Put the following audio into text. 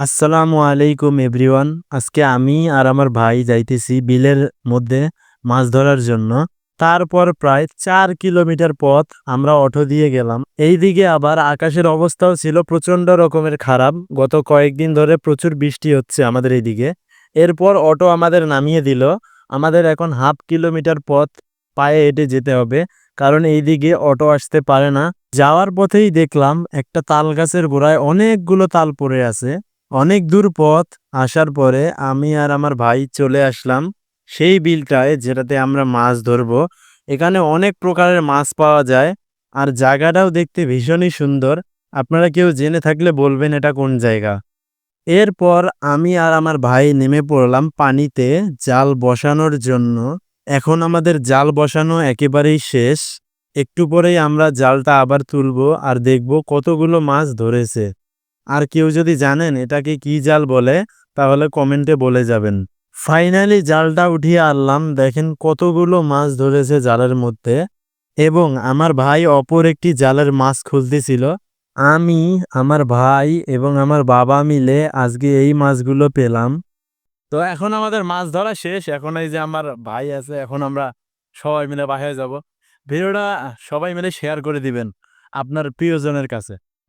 আসসালামু আলাইকুম এভরিওয়ান। আজকে আমি আর আমার ভাই যাইতেছি বিলের মধ্যে মাছ ধরার জন্য। তারপর প্রায় ৪ কিলোমিটার পথ আমরা অটো দিয়ে গেলাম। এইদিকে আবার আকাশের অবস্থাও ছিল প্রচণ্ড রকমের খারাপ। গত কয়েকদিন ধরে প্রচুর বৃষ্টি হচ্ছে আমাদের এইদিকে। এরপর অটো আমাদের নামিয়ে দিল। আমাদের এখন হাফ কিলোমিটার পথ পায়ে হেঁটে যেতে হবে, কারণ এইদিকে অটো আসতে পারে না। যাওয়ার পথেই দেখলাম একটা তাল গাছের গোড়ায় অনেকগুলো তাল পড়ে আছে। অনেক দূর পথ আসার পরে আমি আর আমার ভাই চলে আসলাম সেই বিলটায় যেটাতে আমরা মাছ ধরবো। এখানে অনেক প্রকারের মাছ পাওয়া যায় আর জায়গাটাও দেখতে ভীষণই সুন্দর। আপনারা কেউ জেনে থাকলে বলবেন এটা কোন জায়গা। এরপর আমি আর আমার ভাই নেমে পড়লাম পানিতে জাল বসানোর জন্য। এখন আমাদের জাল বসানো একেবারেই শেষ। একটু পরেই আমরা জালটা আবার তুলবো আর দেখব কতগুলো মাছ ধরেছে। আর কেউ যদি জানেন এটাকে কি জাল বলে তাহলে কমেন্টে বলে যাবেন। ফাইনালি জালটা উঠিয়ে আনলাম, দেখেন কতগুলো মাছ ধরেছে জালের মধ্যে। এবং আমার ভাই অপর একটি জালের মাছ খুঁজতেছিল। আমি, আমার ভাই এবং আমার বাবা মিলে আজকে এই মাছগুলো পেলাম। তো এখন আমাদের মাছ ধরা শেষ। এখন এই যে আমার ভাই আছে, এখন আমরা সবাই মিলে বাসায় যাব। ভিডিওটা সবাই মিলে শেয়ার করে দিবেন আপনার প্রিয়জনের কাছে।